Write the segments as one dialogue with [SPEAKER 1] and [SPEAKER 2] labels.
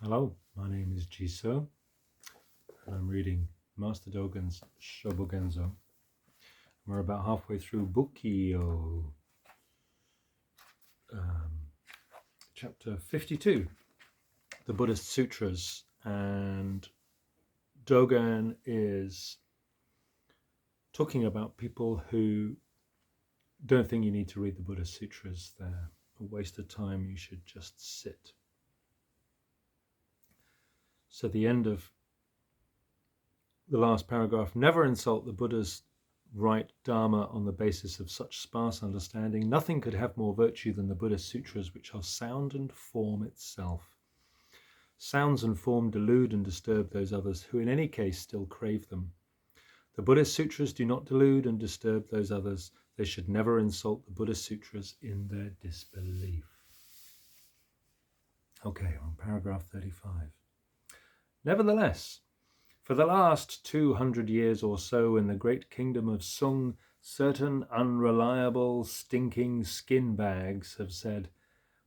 [SPEAKER 1] Hello, my name is Jisoo, and I'm reading Master Dōgen's Shōbōgenzō. We're about halfway through Bukkyo, chapter 52, the Buddhist Sutras, and Dōgen is talking about people who don't think you need to read the Buddhist Sutras. They're a waste of time. You should just sit. So the end of the last paragraph, never insult the Buddha's right Dharma on the basis of such sparse understanding. Nothing could have more virtue than the Buddhist Sutras, which are sound and form itself. Sounds and form delude and disturb those others who in any case still crave them. The Buddhist Sutras do not delude and disturb those others. They should never insult the Buddhist Sutras in their disbelief. Okay, on paragraph 35. Nevertheless, for the last 200 years or so in the great kingdom of Sung, certain unreliable, stinking skin bags have said,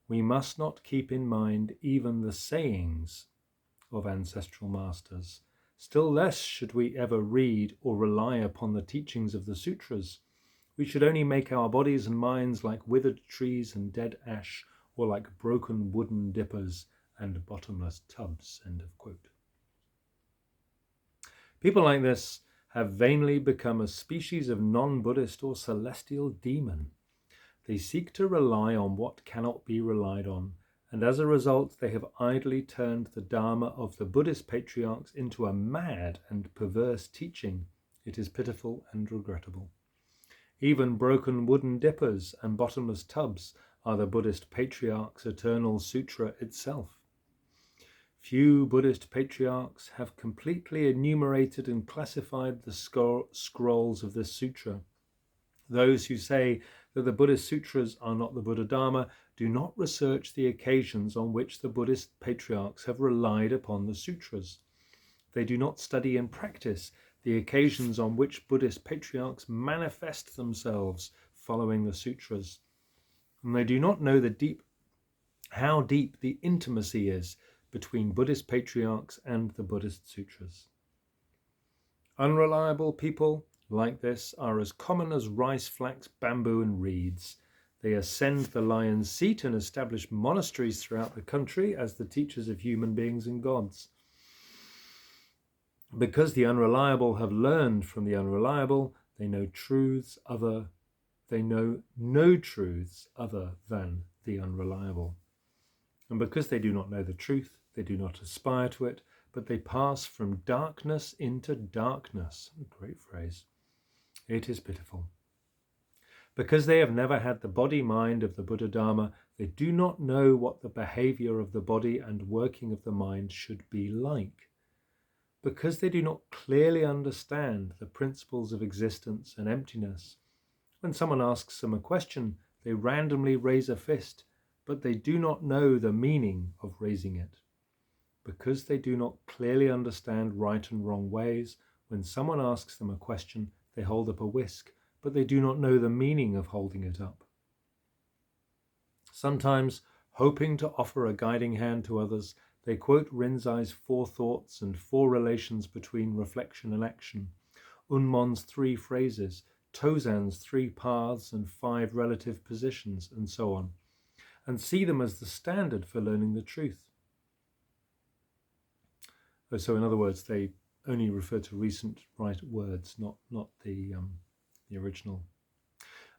[SPEAKER 1] we must not keep in mind even the sayings of ancestral masters. Still less should we ever read or rely upon the teachings of the sutras. We should only make our bodies and minds like withered trees and dead ash, or like broken wooden dippers and bottomless tubs. End of quote. People like this have vainly become a species of non-Buddhist or celestial demon. They seek to rely on what cannot be relied on, and as a result they have idly turned the Dharma of the Buddhist patriarchs into a mad and perverse teaching. It is pitiful and regrettable. Even broken wooden dippers and bottomless tubs are the Buddhist patriarchs' eternal sutra itself. Few Buddhist patriarchs have completely enumerated and classified the scrolls of this sutra. Those who say that the Buddhist sutras are not the Buddha Dharma do not research the occasions on which the Buddhist patriarchs have relied upon the sutras. They do not study and practice the occasions on which Buddhist patriarchs manifest themselves following the sutras. And they do not know how deep the intimacy is between Buddhist patriarchs and the Buddhist sutras. Unreliable people like this are as common as rice, flax, bamboo and reeds. They ascend the lion's seat and establish monasteries throughout the country as the teachers of human beings and gods. Because the unreliable have learned from the unreliable, they know no truths other than the unreliable. And because they do not know the truth, they do not aspire to it, but they pass from darkness into darkness. A great phrase. It is pitiful. Because they have never had the body-mind of the Buddha Dharma, they do not know what the behavior of the body and working of the mind should be like. Because they do not clearly understand the principles of existence and emptiness, when someone asks them a question, they randomly raise a fist, but they do not know the meaning of raising it. Because they do not clearly understand right and wrong ways, when someone asks them a question, they hold up a whisk, but they do not know the meaning of holding it up. Sometimes, hoping to offer a guiding hand to others, they quote Rinzai's 4 thoughts and 4 relations between reflection and action, Unmon's 3 phrases, Tozan's 3 paths and 5 relative positions, and so on, and see them as the standard for learning the truth. So in other words, they only refer to recent right words, not the original.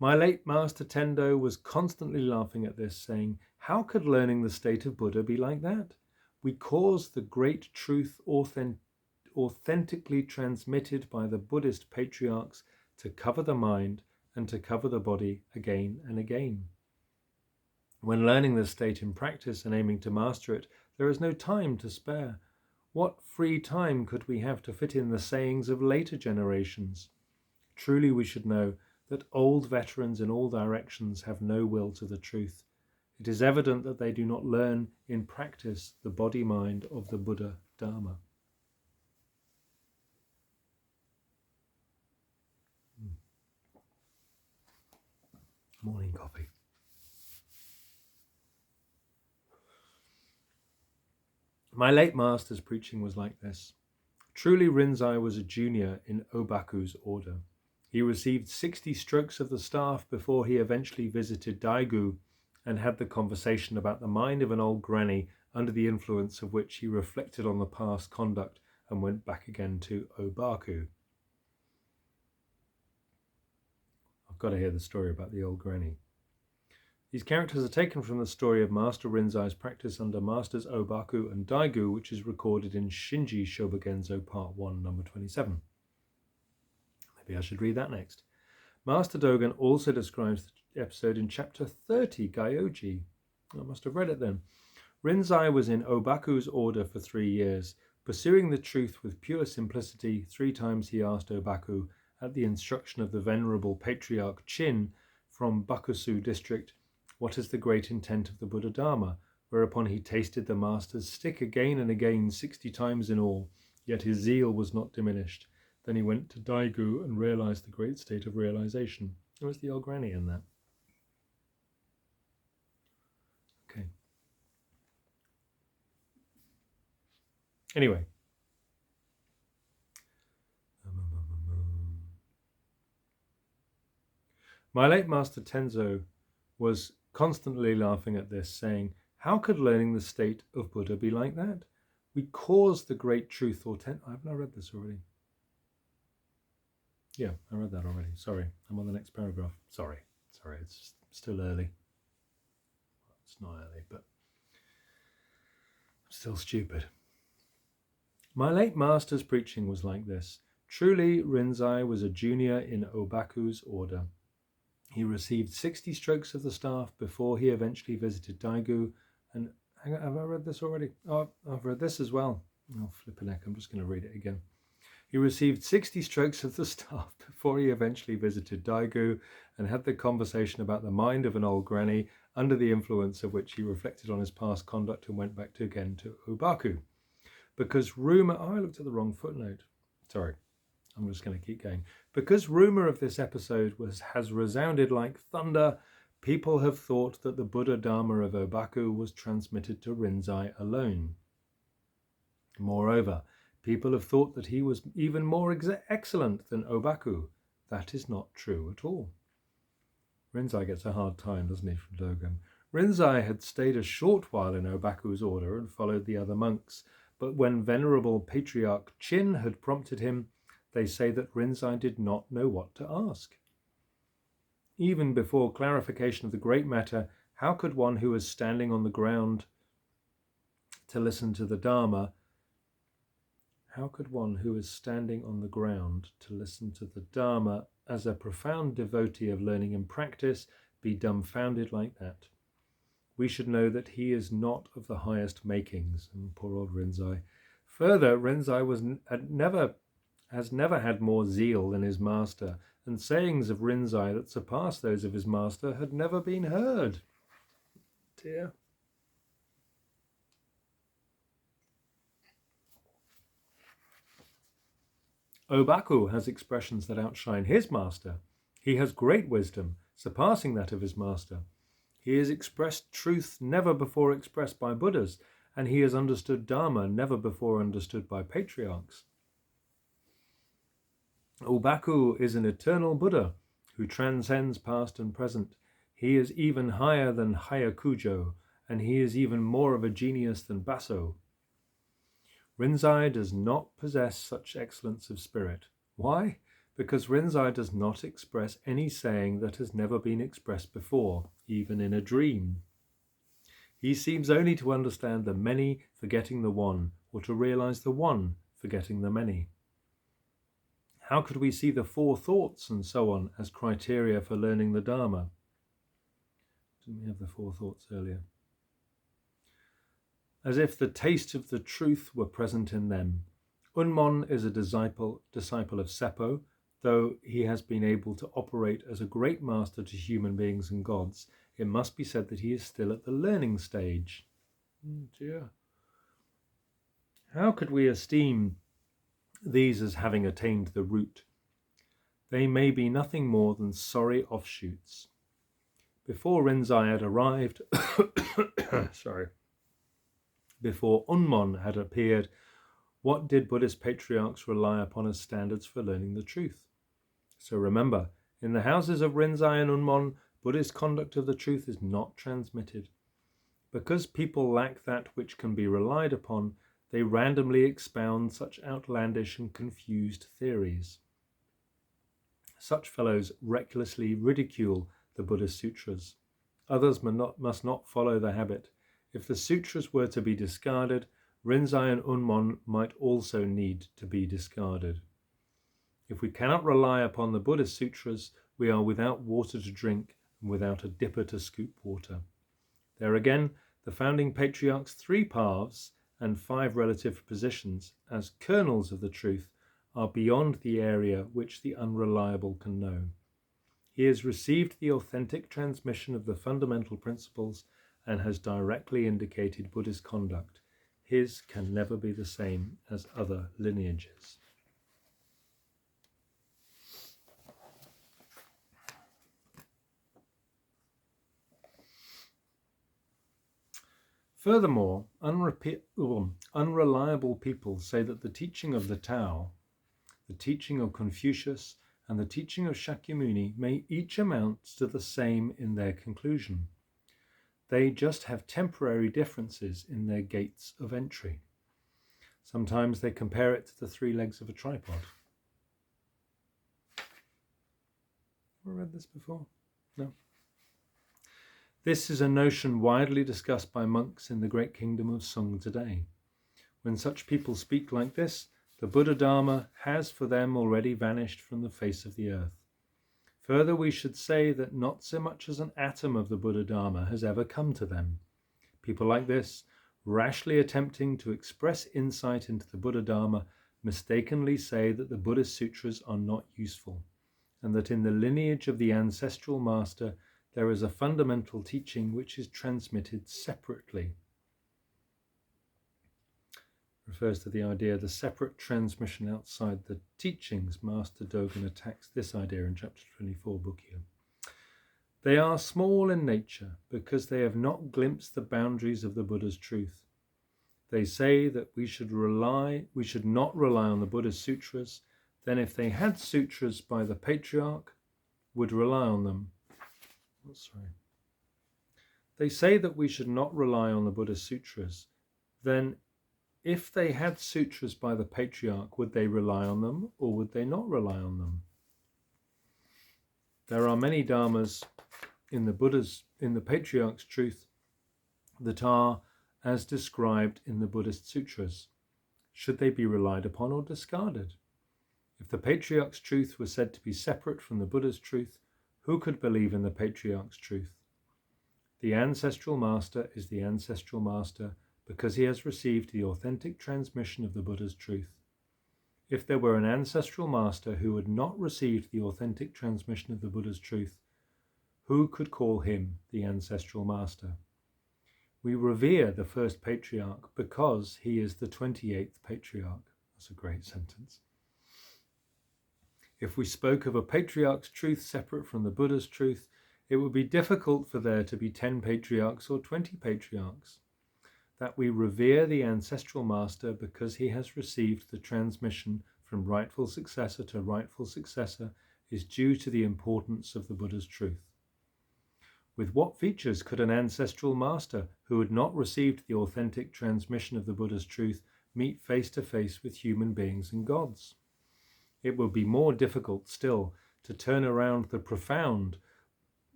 [SPEAKER 1] My late master Tendo was constantly laughing at this, saying, how could learning the state of Buddha be like that? We cause the great truth authentically transmitted by the Buddhist patriarchs to cover the mind and to cover the body again and again. When learning the state in practice and aiming to master it, there is no time to spare. What free time could we have to fit in the sayings of later generations? Truly we should know that old veterans in all directions have no will to the truth. It is evident that they do not learn in practice the body-mind of the Buddha Dharma. Morning coffee. My late master's preaching was like this. Truly, Rinzai was a junior in Obaku's order. He received 60 strokes of the staff before he eventually visited Daigu and had the conversation about the mind of an old granny under the influence of which he reflected on the past conduct and went back again to Obaku. I've got to hear the story about the old granny. These characters are taken from the story of Master Rinzai's practice under Masters Obaku and Daigu, which is recorded in Shinji Shōbōgenzō Part 1, number 27. Maybe I should read that next. Master Dōgen also describes the episode in Chapter 30, Gyoji. I must have read it then. Rinzai was in Obaku's order for 3 years. Pursuing the truth with pure simplicity, 3 times he asked Obaku, at the instruction of the Venerable Patriarch Chin from Bakusu district, what is the great intent of the Buddha Dharma? Whereupon he tasted the master's stick again and again, 60 times in all, yet his zeal was not diminished. Then he went to Daigu and realized the great state of realization. There was the old granny in that. Okay. Anyway. My late master Tenzo was constantly laughing at this, saying, how could learning the state of Buddha be like that? We cause the great truth I've not read this already. Yeah, I read that already. Sorry, I'm on the next paragraph. Sorry, it's still early. Well, it's not early, but I'm still stupid. My late master's preaching was like this. Truly, Rinzai was a junior in Obaku's order. He received 60 strokes of the staff before he eventually visited Daigu. And have I read this already? Oh, I've read this as well. Oh, flipping heck, I'm just going to read it again. He received 60 strokes of the staff before he eventually visited Daigu and had the conversation about the mind of an old granny, under the influence of which he reflected on his past conduct and went back again to Obaku. Because rumour... Oh, I looked at the wrong footnote. Sorry. I'm just going to keep going. Because rumour of this episode has resounded like thunder, people have thought that the Buddha Dharma of Obaku was transmitted to Rinzai alone. Moreover, people have thought that he was even more excellent than Obaku. That is not true at all. Rinzai gets a hard time, doesn't he, from Dōgen? Rinzai had stayed a short while in Obaku's order and followed the other monks, but when Venerable Patriarch Chin had prompted him, they say that Rinzai did not know what to ask. Even before clarification of the great matter, how could one who was standing on the ground to listen to the Dharma, as a profound devotee of learning and practice, be dumbfounded like that? We should know that he is not of the highest makings. And poor old Rinzai. Further, Rinzai has never had more zeal than his master, and sayings of Rinzai that surpass those of his master had never been heard. Dear. Obaku has expressions that outshine his master. He has great wisdom, surpassing that of his master. He has expressed truth never before expressed by Buddhas, and he has understood Dharma never before understood by patriarchs. Obaku is an eternal Buddha who transcends past and present. He is even higher than Hyakujo, and he is even more of a genius than Baso. Rinzai does not possess such excellence of spirit. Why? Because Rinzai does not express any saying that has never been expressed before, even in a dream. He seems only to understand the many forgetting the one, or to realize the one forgetting the many. How could we see the 4 thoughts and so on as criteria for learning the Dharma? Didn't we have the 4 thoughts earlier? As if the taste of the truth were present in them. Unmon is a disciple of Seppo, though he has been able to operate as a great master to human beings and gods. It must be said that he is still at the learning stage. Dear. How could we esteem these as having attained the root? They may be nothing more than sorry offshoots. Before Rinzai had arrived, Before Unmon had appeared, what did Buddhist patriarchs rely upon as standards for learning the truth? So remember, in the houses of Rinzai and Unmon, Buddhist conduct of the truth is not transmitted. Because people lack that which can be relied upon, they randomly expound such outlandish and confused theories. Such fellows recklessly ridicule the Buddhist Sutras. Others must not follow the habit. If the Sutras were to be discarded, Rinzai and Unmon might also need to be discarded. If we cannot rely upon the Buddhist Sutras, we are without water to drink and without a dipper to scoop water. There again, the founding patriarch's 3 paths and 5 relative positions as kernels of the truth are beyond the area which the unreliable can know. He has received the authentic transmission of the fundamental principles and has directly indicated Buddhist conduct. His can never be the same as other lineages. Furthermore, unreliable people say that the teaching of the Tao, the teaching of Confucius, and the teaching of Shakyamuni may each amount to the same in their conclusion. They just have temporary differences in their gates of entry. Sometimes they compare it to the 3 legs of a tripod. Have I read this before? No. This is a notion widely discussed by monks in the great kingdom of Sung today. When such people speak like this, the Buddha Dharma has for them already vanished from the face of the earth. Further, we should say that not so much as an atom of the Buddha Dharma has ever come to them. People like this, rashly attempting to express insight into the Buddha Dharma, mistakenly say that the Buddhist Sutras are not useful, and that in the lineage of the ancestral master there is a fundamental teaching which is transmitted separately. Refers to the idea of the separate transmission outside the teachings. Master Dōgen attacks this idea in chapter 24, Bukkyo. They are small in nature because they have not glimpsed the boundaries of the Buddha's truth. They say that we should not rely on the Buddhist Sutras. Then if they had sutras by the patriarch, would rely on them. They say that we should not rely on the Buddhist Sutras. Then if they had sutras by the patriarch, would they rely on them or would they not rely on them? There are many dharmas in the patriarch's truth that are as described in the Buddhist Sutras. Should they be relied upon or discarded? If the patriarch's truth was said to be separate from the Buddha's truth, who could believe in the patriarch's truth? The ancestral master is the ancestral master because he has received the authentic transmission of the Buddha's truth. If there were an ancestral master who had not received the authentic transmission of the Buddha's truth, who could call him the ancestral master? We revere the first patriarch because he is the 28th patriarch. That's a great sentence. If we spoke of a patriarch's truth separate from the Buddha's truth, it would be difficult for there to be 10 patriarchs or 20 patriarchs. That we revere the ancestral master because he has received the transmission from rightful successor to rightful successor is due to the importance of the Buddha's truth. With what features could an ancestral master who had not received the authentic transmission of the Buddha's truth meet face to face with human beings and gods? It would be more difficult still to turn around the profound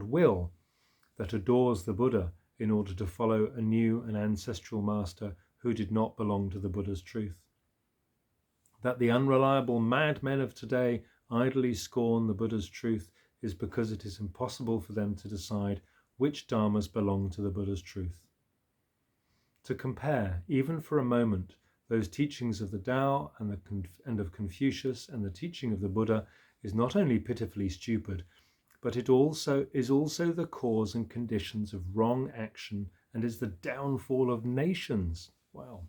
[SPEAKER 1] will that adores the Buddha in order to follow a new and ancestral master who did not belong to the Buddha's truth. That the unreliable madmen of today idly scorn the Buddha's truth is because it is impossible for them to decide which dharmas belong to the Buddha's truth. To compare, even for a moment, those teachings of the Tao and of Confucius and the teaching of the Buddha is not only pitifully stupid, but it is also the cause and conditions of wrong action and is the downfall of nations. Wow.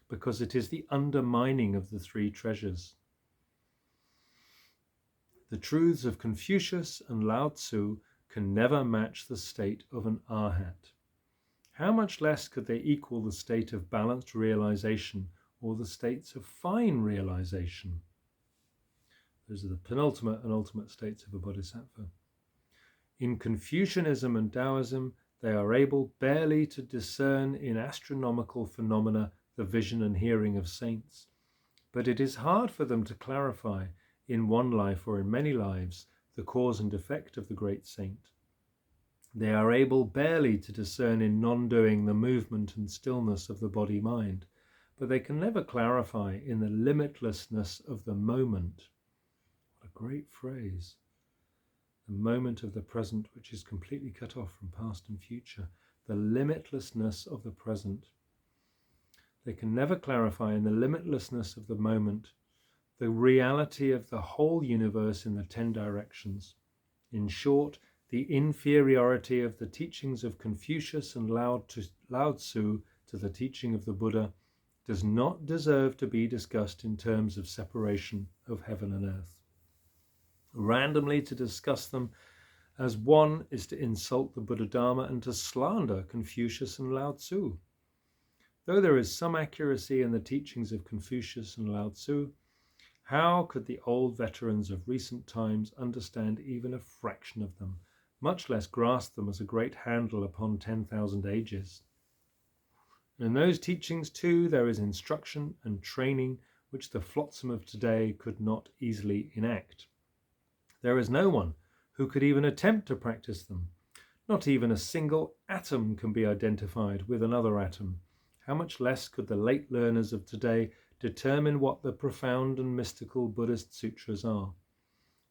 [SPEAKER 1] Because it is the undermining of the 3 treasures. The truths of Confucius and Lao Tzu can never match the state of an arhat. how much less could they equal the state of balanced realization or the states of fine realization? Those are the penultimate and ultimate states of a bodhisattva. In Confucianism and Taoism, they are able barely to discern in astronomical phenomena the vision and hearing of saints, but it is hard for them to clarify, in one life or in many lives, the cause and effect of the great saint. They are able barely to discern in non-doing the movement and stillness of the body-mind, but they can never clarify in the limitlessness of the moment. What a great phrase. The moment of the present, which is completely cut off from past and future. The limitlessness of the present. They can never clarify in the limitlessness of the moment the reality of the whole universe in the 10 directions. In short, the inferiority of the teachings of Confucius and Lao Tzu to the teaching of the Buddha does not deserve to be discussed in terms of separation of heaven and earth. Randomly to discuss them as one is to insult the Buddha Dharma and to slander Confucius and Lao Tzu. Though there is some accuracy in the teachings of Confucius and Lao Tzu, how could the old veterans of recent times understand even a fraction of them, much less grasp them as a great handle upon 10,000 ages? In those teachings too there is instruction and training which the flotsam of today could not easily enact. There is no one who could even attempt to practice them. Not even a single atom can be identified with another atom. How much less could the late learners of today determine what the profound and mystical Buddhist Sutras are?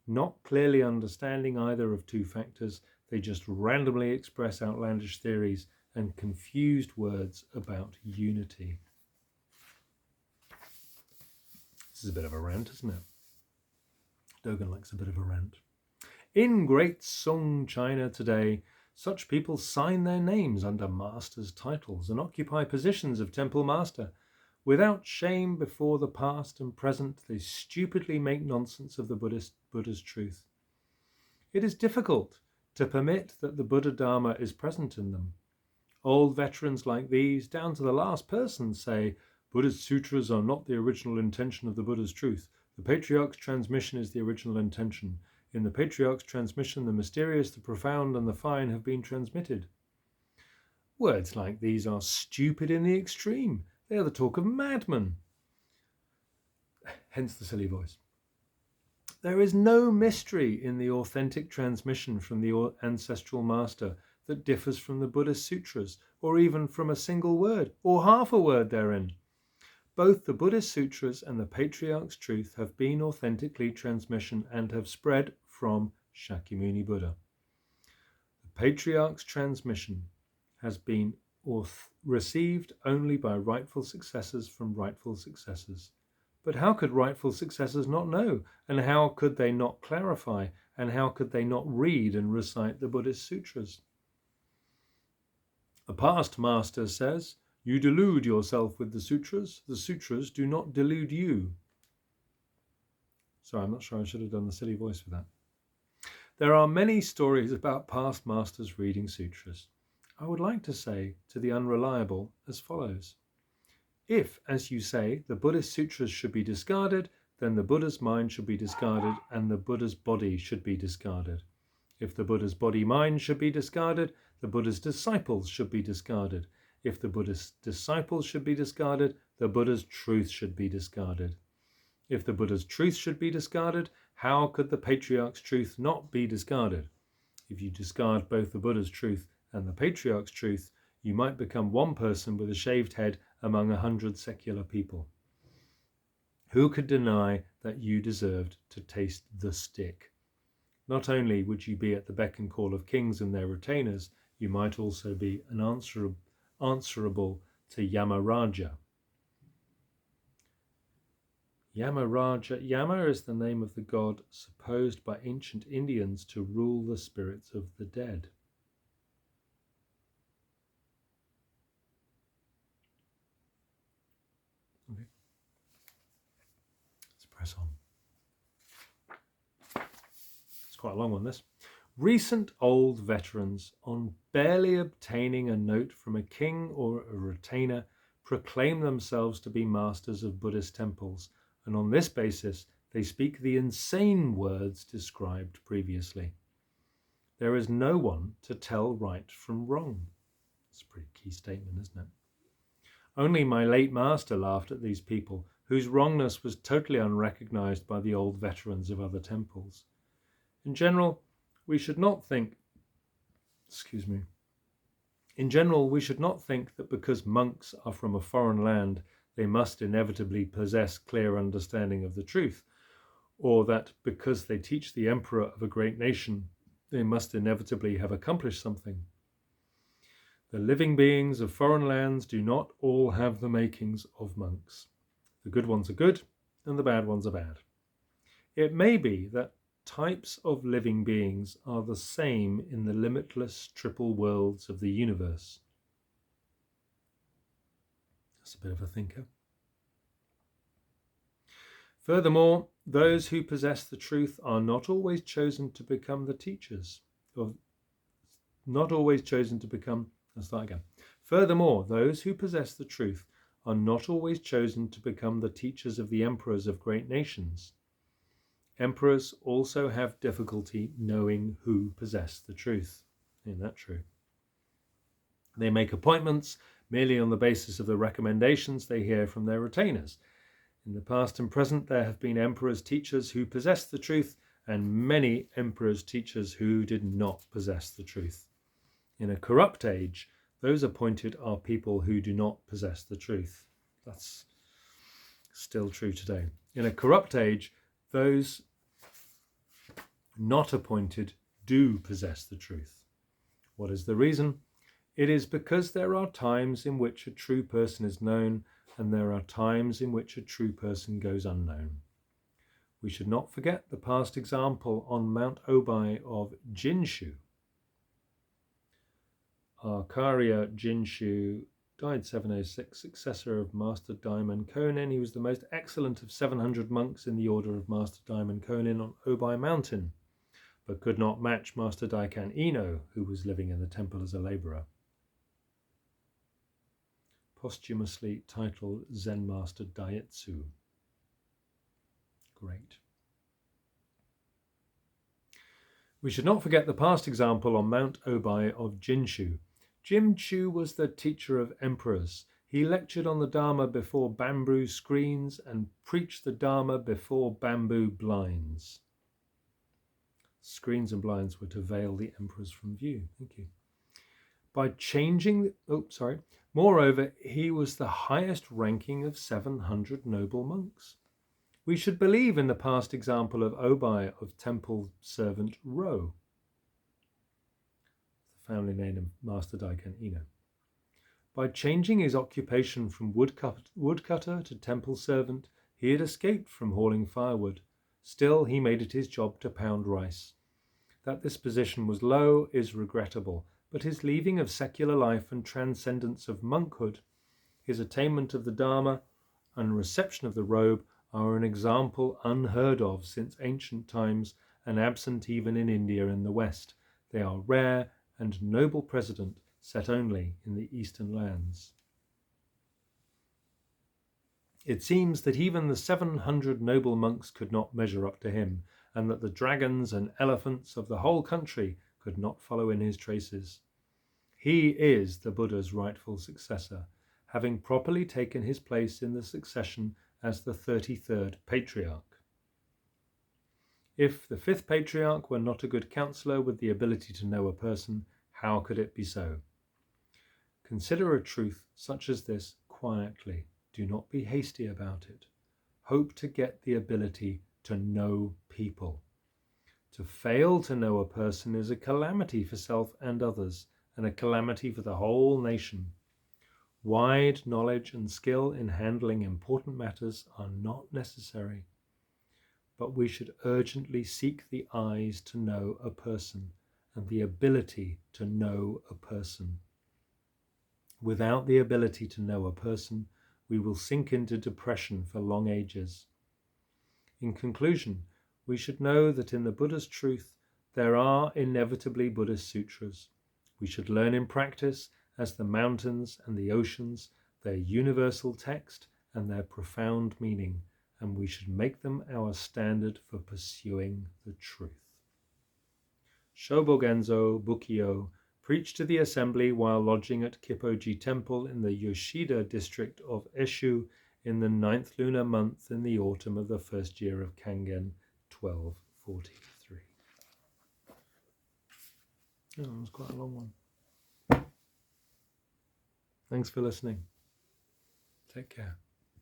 [SPEAKER 1] Not clearly understanding either of two factors, they just randomly express outlandish theories and confused words about unity. This is a bit of a rant, isn't it? Dōgen likes a bit of a rant. In Great Sung China today, such people sign their names under master's titles and occupy positions of temple master. Without shame before the past and present, they stupidly make nonsense of the Buddha's truth. It is difficult to permit that the Buddha Dharma is present in them. Old veterans like these, down to the last person, say, Buddhist Sutras are not the original intention of the Buddha's truth. The Patriarch's transmission is the original intention. In the Patriarch's transmission, the mysterious, the profound, and the fine have been transmitted. Words like these are stupid in the extreme. They are the talk of madmen. Hence the silly voice. There is no mystery in the authentic transmission from the ancestral master that differs from the Buddhist Sutras, or even from a single word, or half a word therein. Both the Buddhist Sutras and the Patriarch's truth have been authentically transmission and have spread from Shakyamuni Buddha. The Patriarch's transmission has been received only by rightful successors from rightful successors. But how could rightful successors not know? And how could they not clarify? And how could they not read and recite the Buddhist Sutras? A past master says, you delude yourself with the Sutras do not delude you. Sorry, I'm not sure I should have done the silly voice for that. There are many stories about past masters reading sutras. I would like to say to the unreliable as follows. If, as you say, the Buddhist Sutras should be discarded, then the Buddha's mind should be discarded and the Buddha's body should be discarded. If the Buddha's body-mind should be discarded, the Buddha's disciples should be discarded. If the Buddha's disciples should be discarded, the Buddha's truth should be discarded. If the Buddha's truth should be discarded, how could the Patriarch's truth not be discarded? If you discard both the Buddha's truth and the Patriarch's truth, you might become one person with a shaved head among 100 secular people. Who could deny that you deserved to taste the stick? Not only would you be at the beck and call of kings and their retainers, you might also be answerable to Yamaraja. Yama is the name of the god supposed by ancient Indians to rule the spirits of the dead. Okay. Let's press on. It's quite a long one, this. Recent old veterans, on barely obtaining a note from a king or a retainer, proclaim themselves to be masters of Buddhist temples, and on this basis they speak the insane words described previously. There is no one to tell right from wrong. It's a pretty key statement, isn't it? Only my late master laughed at these people, whose wrongness was totally unrecognized by the old veterans of other temples. In general, we should not think that because monks are from a foreign land, they must inevitably possess clear understanding of the truth, or that because they teach the emperor of a great nation, they must inevitably have accomplished something. The living beings of foreign lands do not all have the makings of monks. The good ones are good, and the bad ones are bad. It may be that types of living beings are the same in the limitless triple worlds of the universe. That's a bit of a thinker. Furthermore, those who possess the truth are not always chosen to become the teachers of Furthermore, those who possess the truth are not always chosen to become the teachers of the emperors of great nations. Emperors also have difficulty knowing who possess the truth. Isn't that true? They make appointments merely on the basis of the recommendations they hear from their retainers. In the past and present, there have been emperors' teachers who possessed the truth, and many emperors' teachers who did not possess the truth. In a corrupt age, those appointed are people who do not possess the truth. That's still true today. In a corrupt age, those not appointed do possess the truth. What is the reason? It is because there are times in which a true person is known, and there are times in which a true person goes unknown. We should not forget the past example on Mount Obai of Jinshu. Acharya Jinshu died 706, successor of Master Daimon Konin. He was the most excellent of 700 monks in the order of Master Daimon Konin on Obai Mountain, but could not match Master Daikan Ino, who was living in the temple as a labourer. Posthumously titled Zen Master Daitsu. Great. We should not forget the past example on Mount Obai of Jinshu. Jinshu was the teacher of emperors. He lectured on the Dharma before bamboo screens and preached the Dharma before bamboo blinds. Screens and blinds were to veil the emperors from view. Thank you. Moreover, he was the highest ranking of 700 noble monks. We should believe in the past example of Obai of temple servant Ro, the family name of Master Daikan Ino. By changing his occupation from woodcutter to temple servant, he had escaped from hauling firewood. Still, he made it his job to pound rice. That this position was low is regrettable, but his leaving of secular life and transcendence of monkhood, his attainment of the Dharma and reception of the robe are an example unheard of since ancient times and absent even in India and the West. They are rare and noble precedent set only in the eastern lands. It seems that even the 700 noble monks could not measure up to him, and that the dragons and elephants of the whole country could not follow in his traces. He is the Buddha's rightful successor, having properly taken his place in the succession as the 33rd patriarch. If the 5th patriarch were not a good counsellor with the ability to know a person, how could it be so? Consider a truth such as this quietly. Do not be hasty about it. Hope to get the ability to know people. To fail to know a person is a calamity for self and others, and a calamity for the whole nation. Wide knowledge and skill in handling important matters are not necessary, but we should urgently seek the eyes to know a person and the ability to know a person. Without the ability to know a person, we will sink into depression for long ages. In conclusion, we should know that in the Buddha's truth, There are inevitably Buddhist sutras. We should learn in practice, as the mountains and the oceans, their universal text and their profound meaning, and we should make them our standard for pursuing the truth. Shōbōgenzō Bukkyo preached to the assembly while lodging at Kippoji Temple in the Yoshida district of Eshu in the 9th lunar month in the autumn of the first year of Kangen 1243. Oh, that was quite a long one. Thanks for listening. Take care.